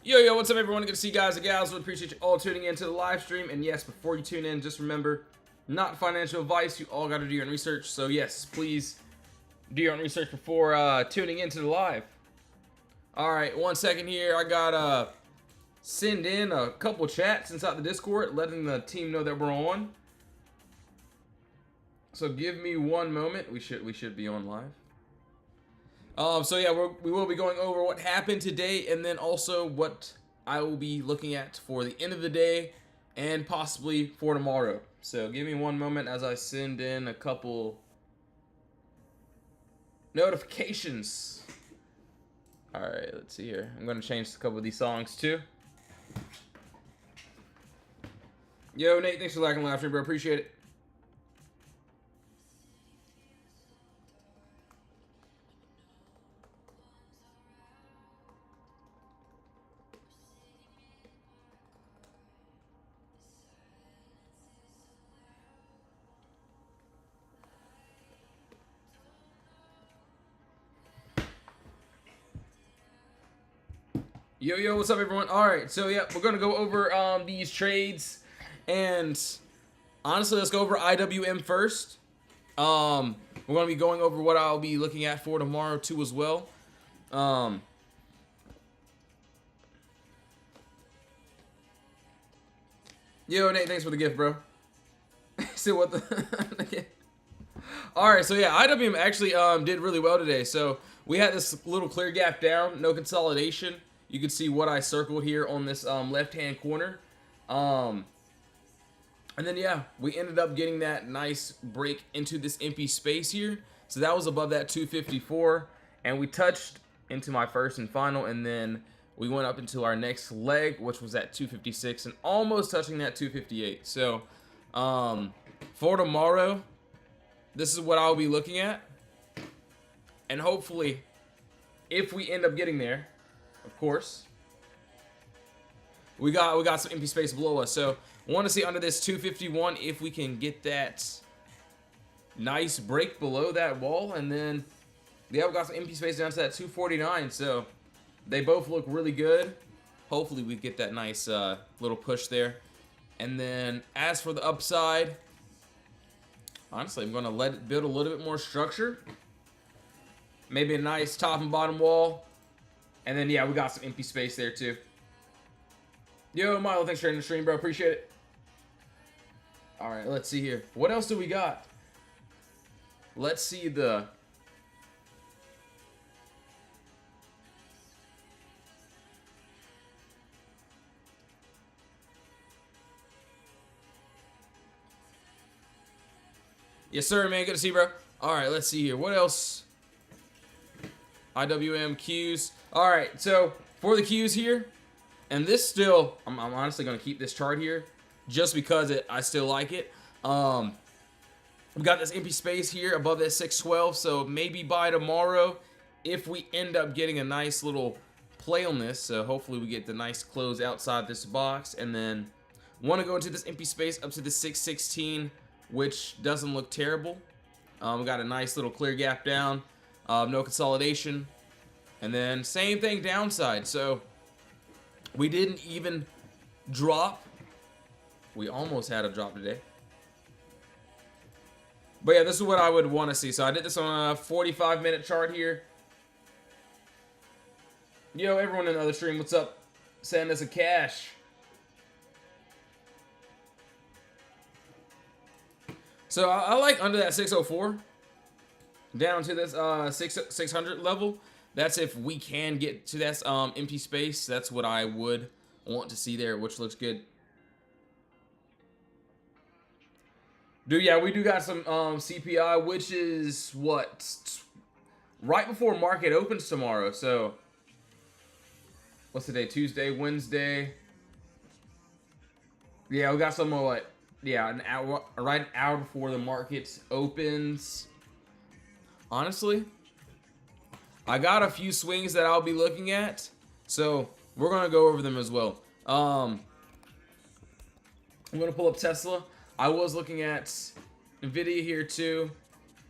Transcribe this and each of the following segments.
Yo, what's up, everyone? Good to see you guys and gals. We appreciate you all tuning in to the live stream. And yes, before you tune in, just remember, not financial advice. You all got to do your own research. So yes, please do your own research before tuning into the live. All right, 1 second here. I got send in a couple chats inside the Discord, letting the team know that we're on. So give me 1 moment. We should be on live. So yeah, we will be going over what happened today, and then also what I will be looking at for the end of the day, and possibly for tomorrow. So give me 1 moment as I send in a couple notifications. All right, let's see here. I'm gonna change a couple of these songs too. Yo, Nate, thanks for liking the live stream, bro. Appreciate it. Yo, what's up, everyone? All right, so yeah, we're gonna go over these trades, and honestly, let's go over IWM first. We're gonna be going over what I'll be looking at for tomorrow too, as well. Yo, Nate, thanks for the gift, bro. So what the? All right, so yeah, IWM actually did really well today. So we had this little clear gap down, no consolidation. You can see what I circled here on this left-hand corner. And then, yeah, we ended up getting that nice break into this empty space here. So that was above that 254. And we touched into my first and final. And then we went up into our next leg, which was at 256. And almost touching that 258. So for tomorrow, this is what I'll be looking at. And hopefully, if we end up getting there, of course, we got some empty space below us. So I want to see under this 251 if we can get that nice break below that wall. And then, yeah, we got some empty space down to that 249. So they both look really good. Hopefully we get that nice little push there. And then as for the upside, honestly, I'm going to let it build a little bit more structure. Maybe a nice top and bottom wall. And then, yeah, we got some empty space there, too. Yo, Milo, thanks for joining the stream, bro. Appreciate it. All right, let's see here. What else do we got? Let's see the... Yes, sir, man. Good to see you, bro. All right, let's see here. What else? IWM Qs. All right, so for the Qs here, and this still, I'm honestly going to keep this chart here just because I still like it. We got this empty space here above that 612, so maybe by tomorrow, if we end up getting a nice little play on this, so hopefully we get the nice close outside this box, and then want to go into this empty space up to the 616, which doesn't look terrible. We got a nice little clear gap down, no consolidation, and then same thing downside. So we didn't even drop. We almost had a drop today. But yeah, this is what I would want to see. So I did this on a 45-minute chart here. Yo, everyone in the other stream, what's up? Send us a cash. So I like under that 604 down to this 600 level. That's if we can get to that empty space. That's what I would want to see there, which looks good. Dude, yeah, we do got some CPI, which is what? Right before market opens tomorrow. So what's the day? Tuesday, Wednesday. Yeah, we got some what? Yeah, an hour, right an hour before the market opens. Honestly, I got a few swings that I'll be looking at, so we're gonna go over them as well. I'm gonna pull up Tesla. I was looking at Nvidia here too.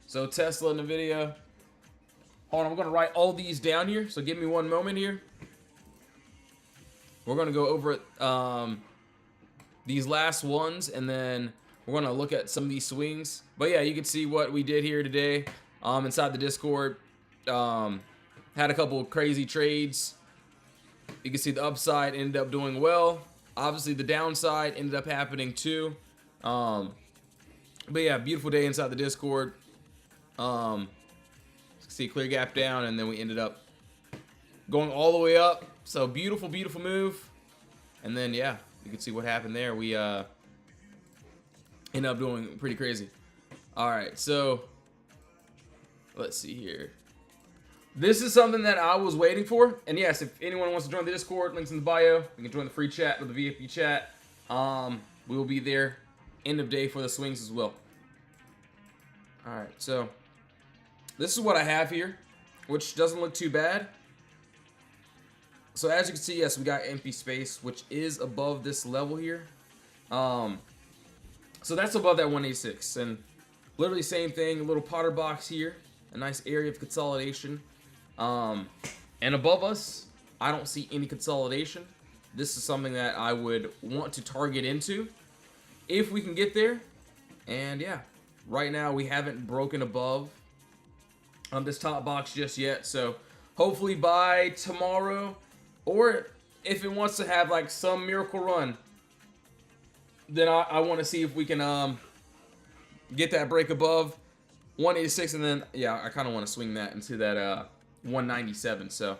So Tesla, Nvidia. Hold on, I'm gonna write all these down here. So give me 1 moment here. We're going to go over these last ones, and then we're going to look at some of these swings. But yeah, you can see what we did here today inside the Discord. Had a couple of crazy trades. You can see the upside ended up doing well. Obviously, the downside ended up happening too. But yeah, beautiful day inside the Discord. See, clear gap down, and then we ended up going all the way up. So beautiful, beautiful move. And then yeah, you can see what happened there. We ended up doing pretty crazy. All right, so let's see here. This is something that I was waiting for. And yes, if anyone wants to join the Discord, links in the bio. You can join the free chat with the VIP chat. We will be there end of day for the swings as well. All right, so this is what I have here, which doesn't look too bad. So as you can see, yes, we got empty space, which is above this level here. So that's above that 186, and literally same thing, a little Potter box here, a nice area of consolidation. And above us, I don't see any consolidation. This is something that I would want to target into if we can get there. And yeah, right now we haven't broken above this top box just yet. So hopefully by tomorrow, or if it wants to have like some miracle run, then I want to see if we can get that break above 186, and then yeah, I kind of want to swing that into that 197. So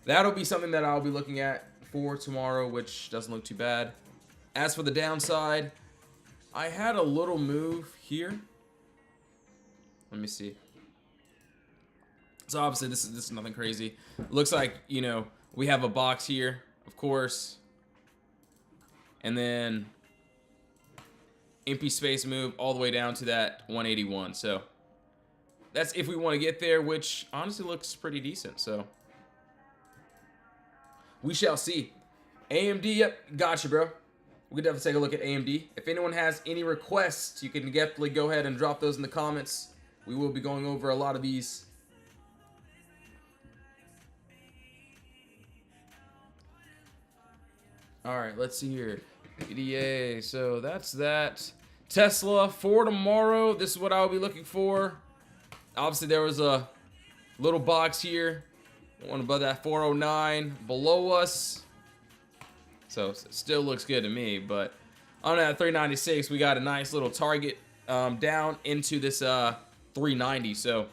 that'll be something that I'll be looking at for tomorrow, which doesn't look too bad. As for the downside, I had a little move here. Let me see. So obviously this is nothing crazy. It looks like, you know, we have a box here, of course, and then empty space move all the way down to that 181. So that's if we want to get there, which honestly looks pretty decent. So we shall see. AMD, yep, gotcha, bro. We can definitely take a look at AMD. If anyone has any requests, you can definitely go ahead and drop those in the comments. We will be going over a lot of these. All right, let's see here. EDA, so that's that. Tesla for tomorrow. This is what I'll be looking for. Obviously, there was a little box here. One above that 409 below us. So it still looks good to me, but on that 396, we got a nice little target down into this 390. So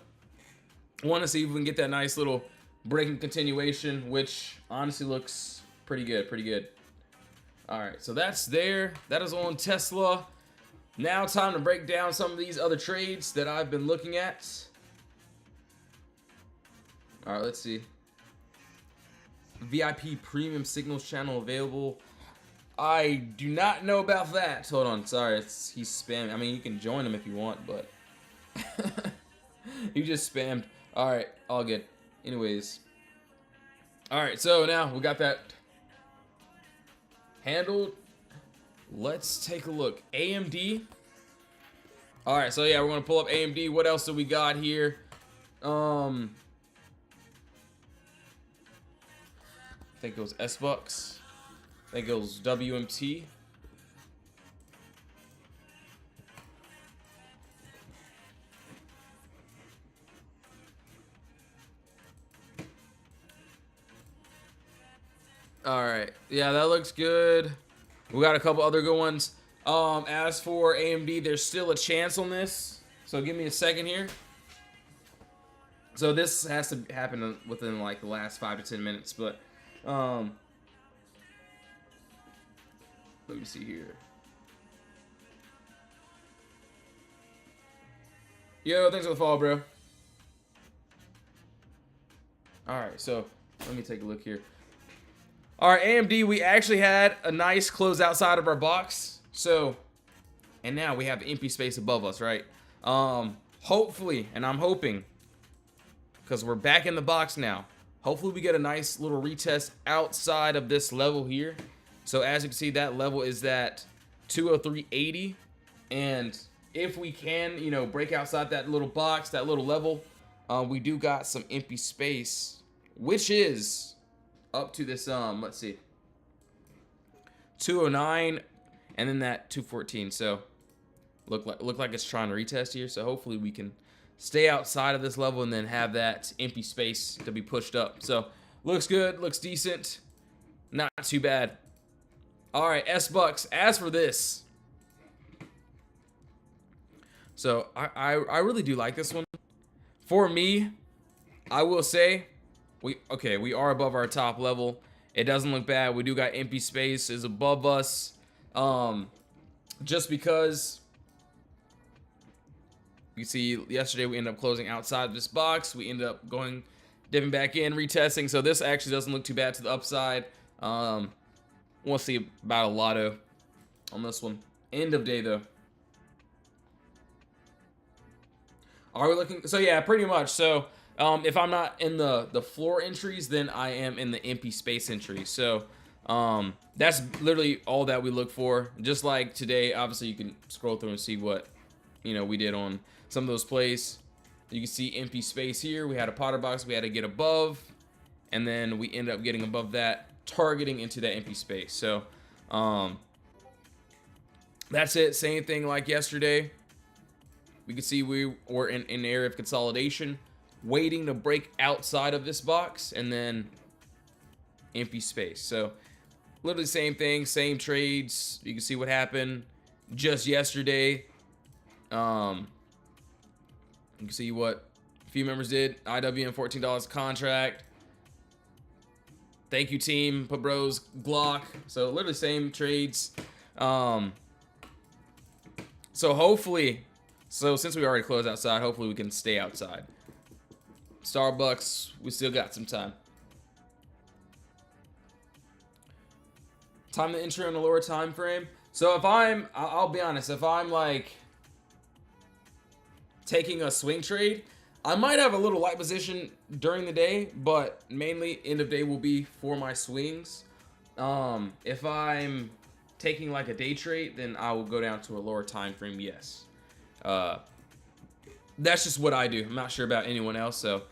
I want to see if we can get that nice little breaking continuation, which honestly looks pretty good, pretty good. All right, so that's there. That is on Tesla. Now time to break down some of these other trades that I've been looking at. All right, let's see. VIP premium signals channel available. I do not know about that. Hold on, sorry, he's spamming. I mean, you can join him if you want, but he just spammed. All right, all good. Anyways, all right, so now we got that handled. Let's take a look. AMD. All right, so yeah, we're gonna pull up AMD. What else do we got here? I think it was S-Bucks. I think it was WMT. All right, yeah, that looks good. We got a couple other good ones. As for AMD, there's still a chance on this, so give me a second here. So this has to happen within like the last 5 to 10 minutes, but let me see here. Yo, thanks for the follow, bro. All right, so let me take a look here. All right, AMD, we actually had a nice close outside of our box. So, and now we have empty space above us, right? Hopefully, and I'm hoping, because we're back in the box now, hopefully we get a nice little retest outside of this level here. So as you can see, that level is that 203.80. And if we can, you know, break outside that little box, that little level, we do got some empty space, which is up to this, let's see. 209, and then that 214. So look like it's trying to retest here. So hopefully we can stay outside of this level and then have that empty space to be pushed up. So looks good, looks decent, not too bad. All right, S-Bucks. As for this, so I really do like this one. For me, I will say we are above our top level. It doesn't look bad. We do got empty space is above us. Just because you see yesterday we ended up closing outside this box. We ended up dipping back in, retesting. So this actually doesn't look too bad to the upside. We'll see about a lotto on this one. End of day though. Are we looking? So yeah, pretty much. So if I'm not in the floor entries, then I am in the empty space entries. So that's literally all that we look for. Just like today, obviously you can scroll through and see what we did on some of those plays. You can see empty space here. We had a potter box we had to get above, and then we ended up getting above that, targeting into that empty space. So that's it. Same thing like yesterday. We can see we were in an area of consolidation, waiting to break outside of this box, and then empty space. So literally same thing, same trades. You can see what happened just yesterday. You can see what a few members did. IWM $14 contract. Thank you, team. Put bros Glock. So literally same trades. So hopefully, since we already closed outside, hopefully we can stay outside. Starbucks, we still got some time. Time to enter in a lower time frame. So if I'll be honest, if I'm like taking a swing trade, I might have a little light position during the day, but mainly end of day will be for my swings. If I'm taking like a day trade, then I will go down to a lower time frame. Yes. That's just what I do. I'm not sure about anyone else, so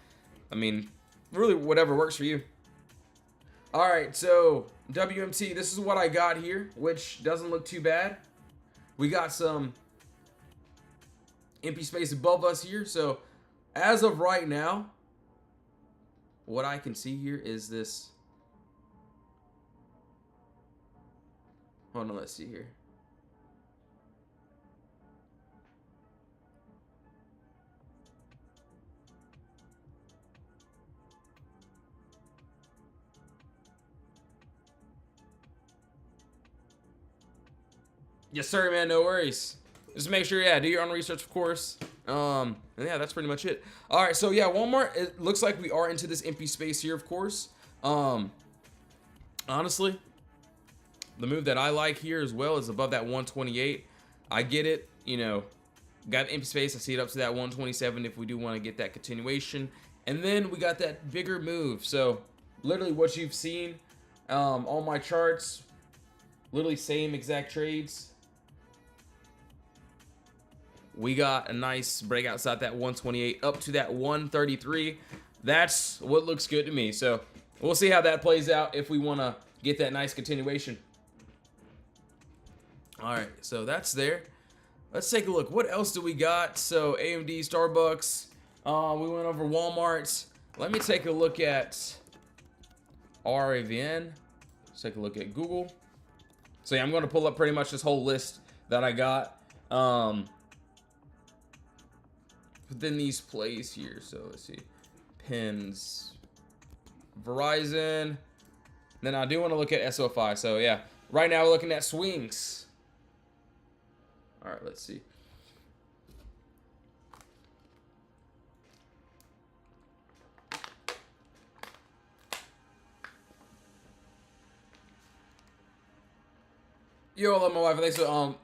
I mean, really whatever works for you. All right, so WMT, this is what I got here, which doesn't look too bad. We got some empty space above us here. So as of right now, what I can see here is this. Hold on, let's see here. Yes, sir, man. No worries. Just make sure, do your own research, of course. And yeah, that's pretty much it. All right, so yeah, Walmart. It looks like we are into this empty space here, of course. Honestly, the move that I like here as well is above that 128. I get it. Got empty space. I see it up to that 127 if we do want to get that continuation. And then we got that bigger move. So literally what you've seen on my charts, literally same exact trades. We got a nice break outside that 128 up to that 133. That's what looks good to me. So we'll see how that plays out if we want to get that nice continuation. All right, so that's there. Let's take a look. What else do we got? So AMD, Starbucks. We went over Walmart. Let me take a look at RAVN. Let's take a look at Google. So yeah, I'm going to pull up pretty much this whole list that I got. Within these plays here. So let's see. Pins. Verizon. Then I do want to look at SOFI. So yeah, right now we're looking at swings. All right, let's see. Yo, I love my wife. Thanks for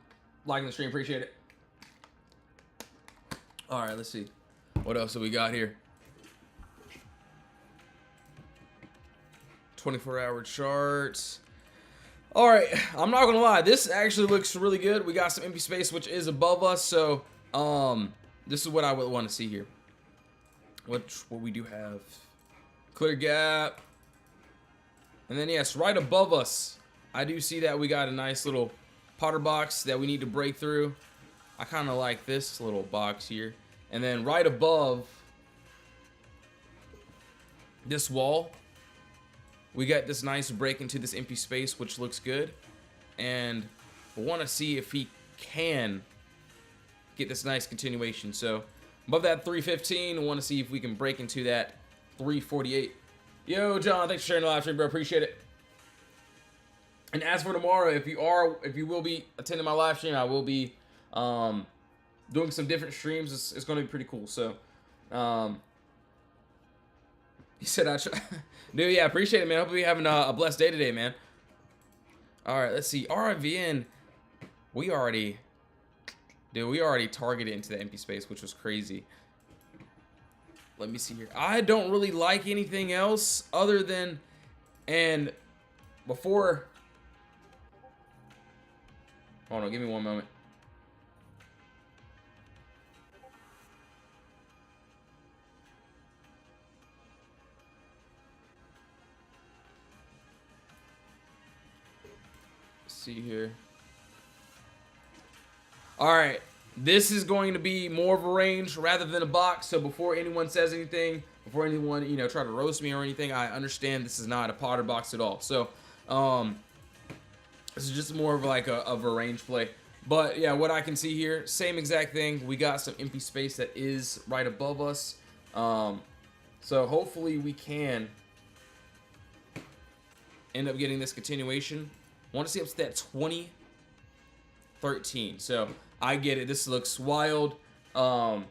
liking the stream. Appreciate it. All right, let's see. What else do we got here? 24-hour charts. All right, I'm not gonna lie. This actually looks really good. We got some empty space, which is above us. So, this is what I would want to see here. What we do have, clear gap, and then yes, right above us, I do see that we got a nice little Potter box that we need to break through. I kind of like this little box here. And then right above this wall, we got this nice break into this empty space, which looks good. And we want to see if he can get this nice continuation. So above that 315, we want to see if we can break into that 348. Yo, John, thanks for sharing the live stream, bro. Appreciate it. And as for tomorrow, if you will be attending my live stream, I will be doing some different streams. It's going to be pretty cool. So, he said, dude, yeah, appreciate it, man. Hope you're having a blessed day today, man. All right, let's see. RIVN, we already targeted into the empty space, which was crazy. Let me see here. I don't really like anything else other than, and before, hold on, give me one moment. Let's see here. All right, this is going to be more of a range rather than a box. So before anyone says anything, before anyone, you know, try to roast me or anything, I understand this is not a Potter box at all. So, this is just more of like of a range play. But yeah, what I can see here, same exact thing. We got some empty space that is right above us. So hopefully we can end up getting this continuation. I want to see up to that 2013. So I get it. This looks wild. Right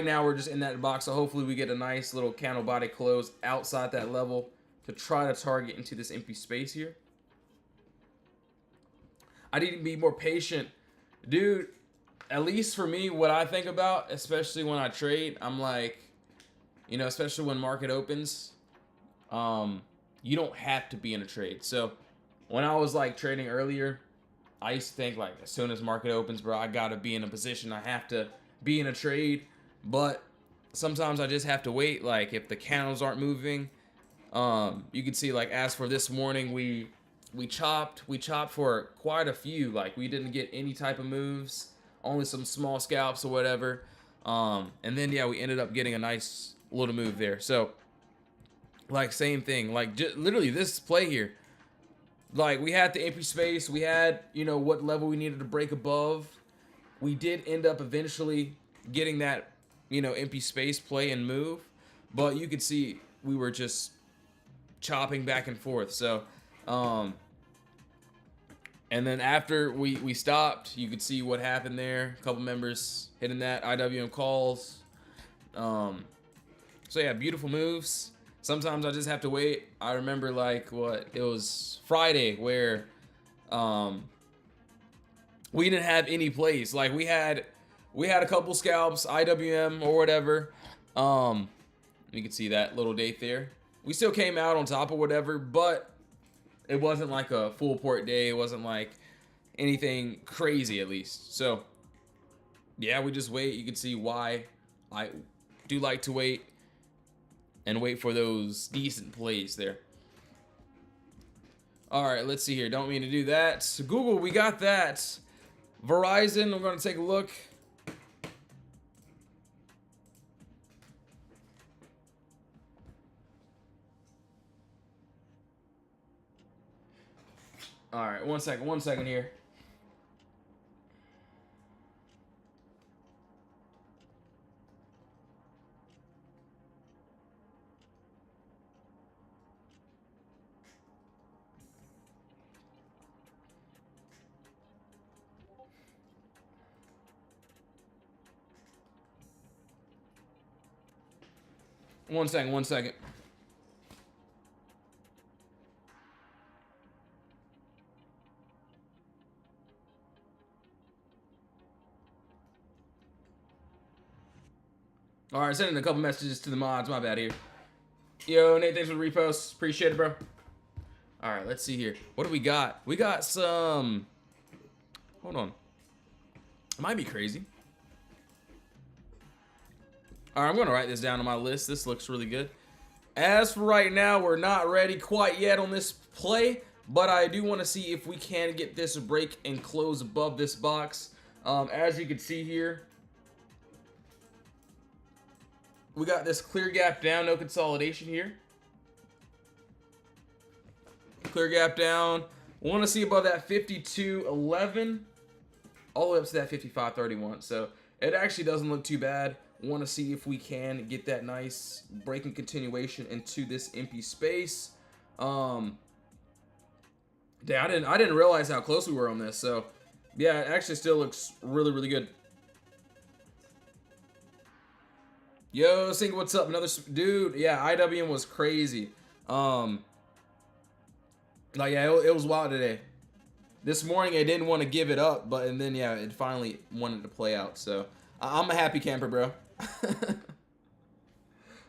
now we're just in that box, so hopefully we get a nice little candle body close outside that level to try to target into this empty space here. I need to be more patient. Dude, at least for me, what I think about, especially when I trade, I'm like, you know, especially when market opens, you don't have to be in a trade. So when I was like trading earlier, I used to think like as soon as market opens, bro, I gotta be in a position. I have to be in a trade. But sometimes I just have to wait. Like if the candles aren't moving, you can see like as for this morning, we chopped for quite a few. Like we didn't get any type of moves, only some small scalps or whatever. And then yeah, we ended up getting a nice little move there. So like same thing, like literally this play here. Like we had the empty space, we had, you know, what level we needed to break above. We did end up eventually getting that, you know, empty space play and move, but you could see we were just chopping back and forth. So, and then after we stopped, you could see what happened there. A couple members hitting that IWM calls. So yeah, beautiful moves. Sometimes I just have to wait. I remember like it was Friday where we didn't have any plays. Like we had a couple scalps, IWM or whatever. You can see that little date there. We still came out on top or whatever, but it wasn't like a full port day. It wasn't like anything crazy at least. So yeah, we just wait. You can see why I do like to wait and wait for those decent plays there. All right, let's see here. Don't mean to do that. So Google, we got that. Verizon, we're going to take a look. All right, one second here. One second. All right, sending a couple messages to the mods. My bad here. Yo, Nate, thanks for the reposts. Appreciate it, bro. All right, let's see here. What do we got? We got some... Hold on. It might be crazy. All right, I'm going to write this down on my list. This looks really good. As for right now, we're not ready quite yet on this play. But I do want to see if we can get this break and close above this box. As you can see here, we got this clear gap down, no consolidation here. Clear gap down. Want to see above that 52.11 all the way up to that 55.31. So it actually doesn't look too bad. Want to see if we can get that nice break and continuation into this empty space. Yeah, I didn't realize how close we were on this. So yeah, it actually still looks really, really good. Yo, Sink, what's up? Another dude. Yeah, IWM was crazy. Like, yeah, it was wild today. This morning, I didn't want to give it up, and then, yeah, it finally wanted to play out. So, I'm a happy camper, bro.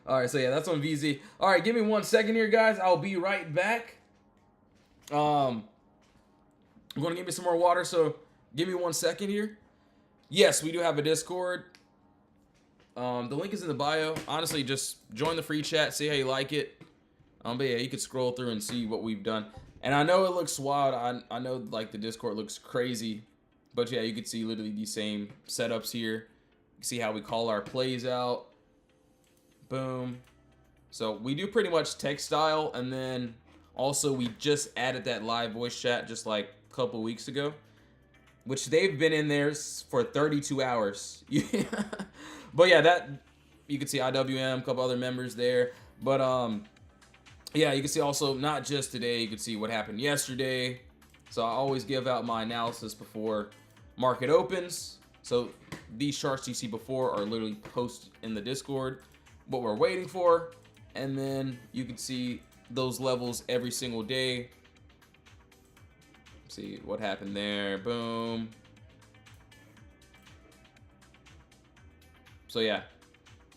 All right, so, yeah, that's on VZ. All right, give me 1 second here, guys. I'll be right back. I'm going to give me some more water, so give me 1 second here. Yes, we do have a Discord. The link is in the bio. Honestly, just join the free chat, see how you like it. But yeah, you can scroll through and see what we've done. And I know it looks wild. I know like the Discord looks crazy. But yeah, you can see literally the same setups here. You can see how we call our plays out. Boom. So we do pretty much text style. And then also we just added that live voice chat just like a couple weeks ago. Which they've been in there for 32 hours. But yeah, that you can see IWM, a couple other members there. But yeah, you can see also not just today, you can see what happened yesterday. So I always give out my analysis before market opens. So these charts you see before are literally posted in the Discord, what we're waiting for. And then you can see those levels every single day. See what happened there. Boom. So yeah,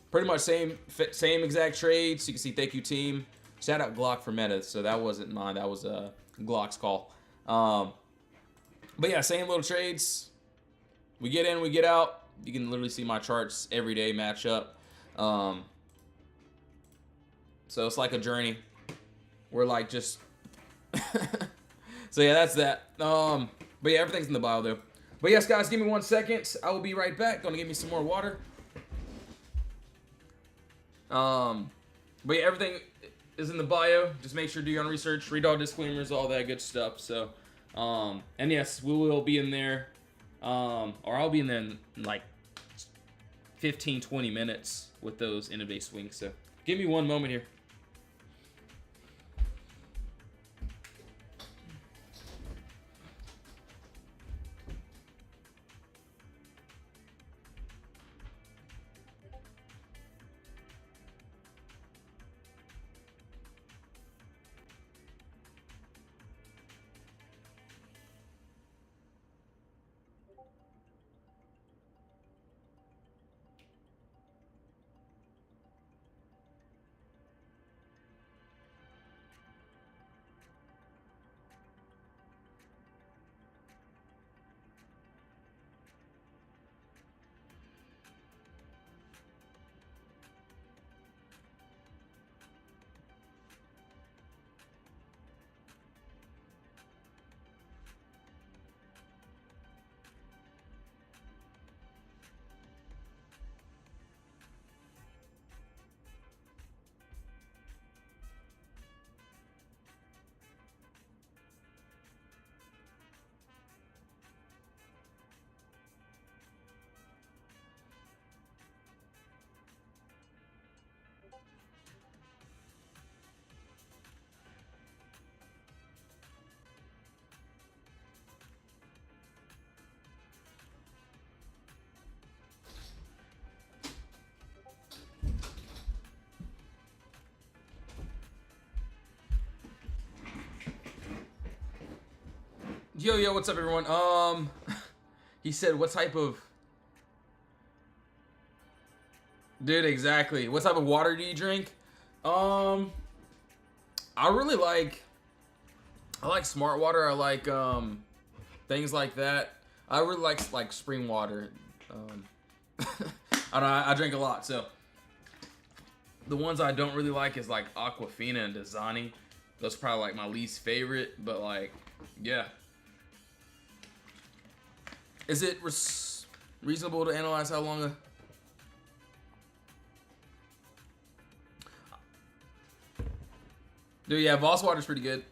pretty much same exact trades. You can see thank you team. Shout out Glock for meta. So that wasn't mine. That was Glock's call. But yeah, same little trades. We get in, we get out. You can literally see my charts every day match up. So it's like a journey. We're like just. So yeah, that's that. But yeah, everything's in the bio though. But yes, guys, give me 1 second. I will be right back. Gonna give me some more water. But yeah, everything is in the bio. Just make sure to do your own research, read all disclaimers, all that good stuff. So, and yes, we will be in there, or I'll be in there in like 15-20 minutes with those end of day swings. So, give me one moment here. Yo, what's up, everyone? He said, what type of... Dude, exactly. What type of water do you drink? I really like... I like smart water. I like, things like that. I really like spring water. I don't know, I drink a lot, so... The ones I don't really like is, like, Aquafina and Dasani. That's probably like my least favorite, but like, yeah. Is it reasonable to analyze how long Dude, yeah, Voss water's pretty good.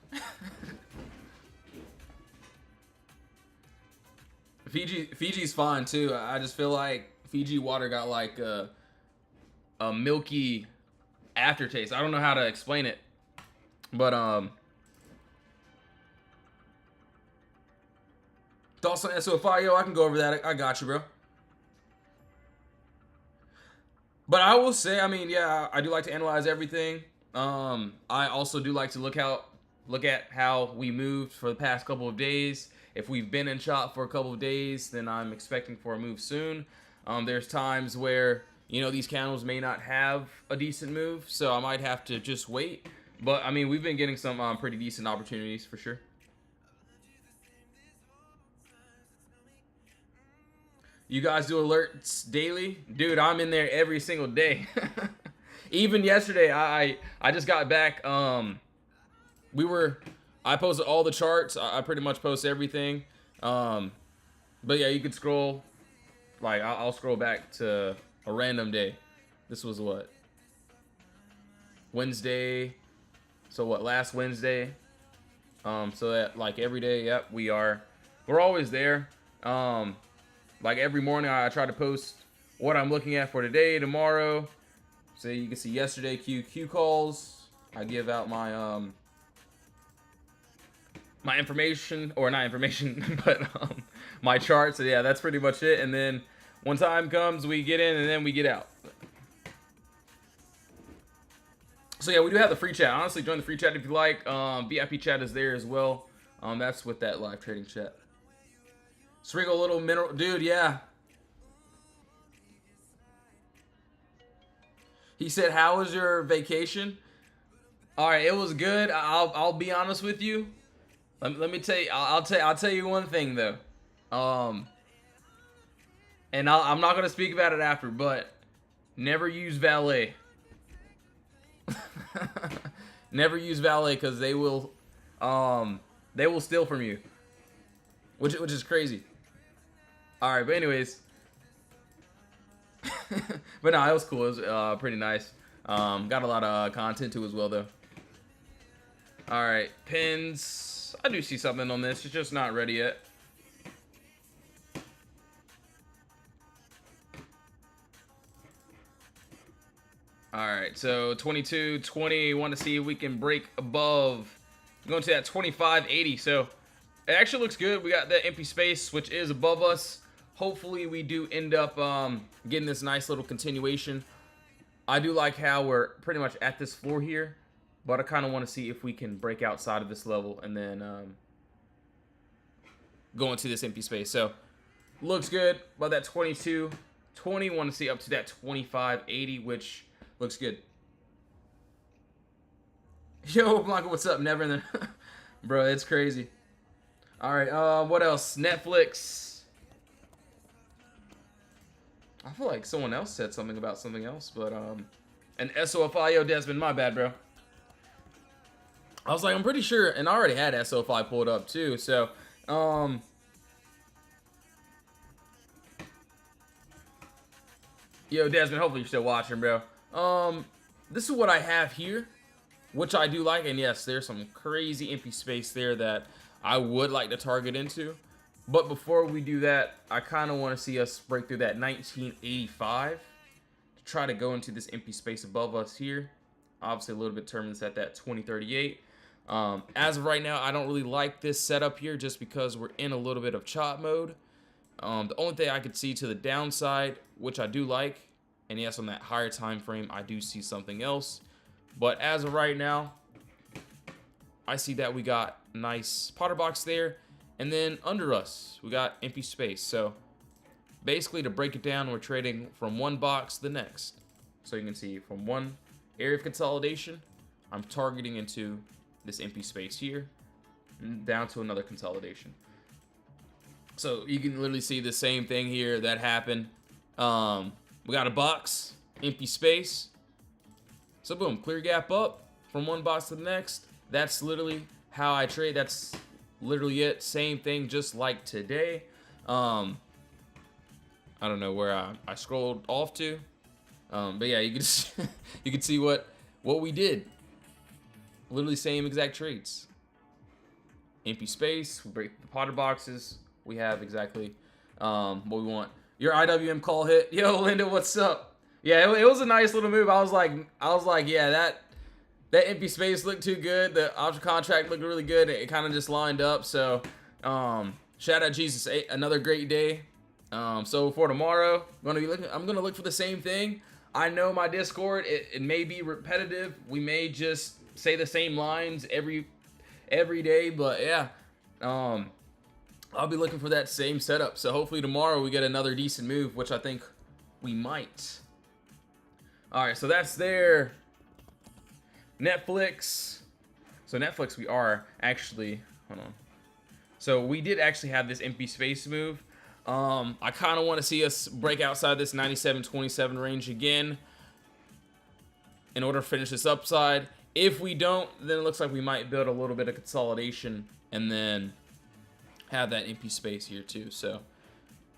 Fiji's fine too. I just feel like Fiji water got like a milky aftertaste. I don't know how to explain it, but thoughts on SO5? Yo, I can go over that. I got you, bro. But I will say, I mean, yeah, I do like to analyze everything. I also do like to look at how we moved for the past couple of days. If we've been in shot for a couple of days, then I'm expecting for a move soon. There's times where, you know, these candles may not have a decent move, so I might have to just wait. But, I mean, we've been getting some pretty decent opportunities for sure. You guys do alerts daily? Dude, I'm in there every single day. Even yesterday, I just got back. I posted all the charts. I pretty much post everything. But yeah, you could scroll. Like, I'll scroll back to a random day. This was what? Wednesday. So what, last Wednesday? So that, like, every day, yep, we're always there. Like, every morning, I try to post what I'm looking at for today, tomorrow. So you can see yesterday, Q calls. I give out my my information, or not information, but my charts. So yeah, that's pretty much it. And then when time comes, we get in and then we get out. So yeah, we do have the free chat. Honestly, join the free chat if you like. VIP chat is there as well. That's with that live trading chat. Sprinkle a little mineral, dude. Yeah. He said, "How was your vacation?" All right, it was good. I'll be honest with you. Let me tell you. I'll tell you one thing though. And I'm not gonna speak about it after, but never use valet. Never use valet because they will steal from you, which is crazy. All right, but anyways. But no, it was cool. It was pretty nice. Got a lot of content too as well, though. All right, pins. I do see something on this. It's just not ready yet. All right, so 22.20. Want to see if we can break above. Going to that 25.80. So it actually looks good. We got that empty space, which is above us. Hopefully we do end up getting this nice little continuation. I do like how we're pretty much at this floor here, but I kind of want to see if we can break outside of this level and then go into this empty space. So looks good. About that 22.20, want to see up to that 25.80, which looks good. Yo, Blanca, what's up? Never in the bro, it's crazy. All right, what else? Netflix. I feel like someone else said something about something else, but an SOFI. Yo, Desmond, my bad, bro. I was like, I'm pretty sure, and I already had SOFI pulled up too, so yo, Desmond, hopefully you're still watching, bro. This is what I have here, which I do like, and yes, there's some crazy empty space there that I would like to target into. But before we do that, I kind of want to see us break through that 1985 to try to go into this empty space above us here. Obviously, a little bit turbulence at that 2038. As of right now, I don't really like this setup here just because we're in a little bit of chop mode. The only thing I could see to the downside, which I do like, and yes, on that higher time frame, I do see something else. But as of right now, I see that we got a nice POTTERBOX there. And then under us, we got empty space. So basically, to break it down, we're trading from one box to the next. So you can see from one area of consolidation, I'm targeting into this empty space here, and down to another consolidation. So you can literally see the same thing here that happened. We got a box, empty space. So boom, clear gap up from one box to the next. that's literally how I trade. That's literally it. Same thing, just like today. I don't know where I scrolled off to. But yeah, you can you can see what we did. Literally same exact trades. Empty space. We break the Potter boxes. We have exactly what we want. Your IWM call hit. Yo, Linda, what's up? Yeah, it was a nice little move. I was like, yeah, that empty space looked too good. The option contract looked really good. It kind of just lined up. So, shout out Jesus. Another great day. So for tomorrow, I'm gonna look for the same thing. I know my Discord, it may be repetitive. We may just say the same lines every day, but yeah, I'll be looking for that same setup. So hopefully tomorrow we get another decent move, which I think we might. All right, so that's their Netflix. So Netflix, we are actually, hold on. So we did actually have this empty space move. I kind of want to see us break outside this 97.27 range again in order to finish this upside. If we don't, then it looks like we might build a little bit of consolidation and then have that empty space here too. So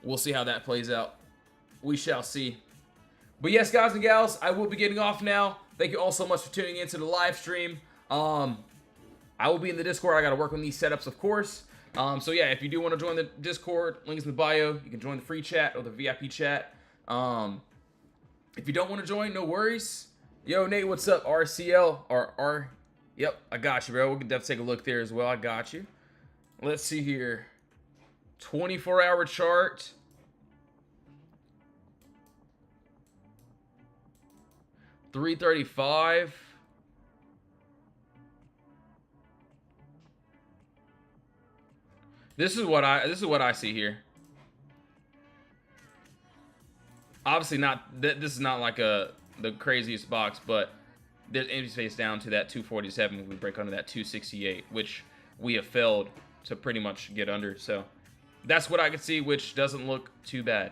we'll see how that plays out. We shall see. But yes, guys and gals, I will be getting off now. Thank you all so much for tuning into the live stream. I will be in the Discord. I got to work on these setups, of course. So yeah, if you do want to join the Discord, links in the bio. You can join the free chat or the VIP chat. If you don't want to join, no worries. Yo, Nate, what's up? RCL or R? Yep, I got you, bro. We can definitely take a look there as well. I got you. Let's see here. 24-hour chart. $335. This is what I see here. Obviously not. This is not like the craziest box, but there's empty space down to that 247 when we break under that 268, which we have failed to pretty much get under. So that's what I can see, which doesn't look too bad.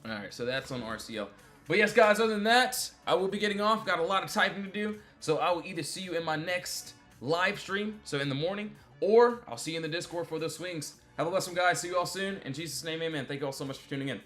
All right, so that's on RCL. But yes, guys, other than that, I will be getting off. Got a lot of typing to do, so I will either see you in my next live stream, so in the morning, or I'll see you in the Discord for those swings. Have a blessed one, guys. See you all soon. In Jesus' name, amen. Thank you all so much for tuning in.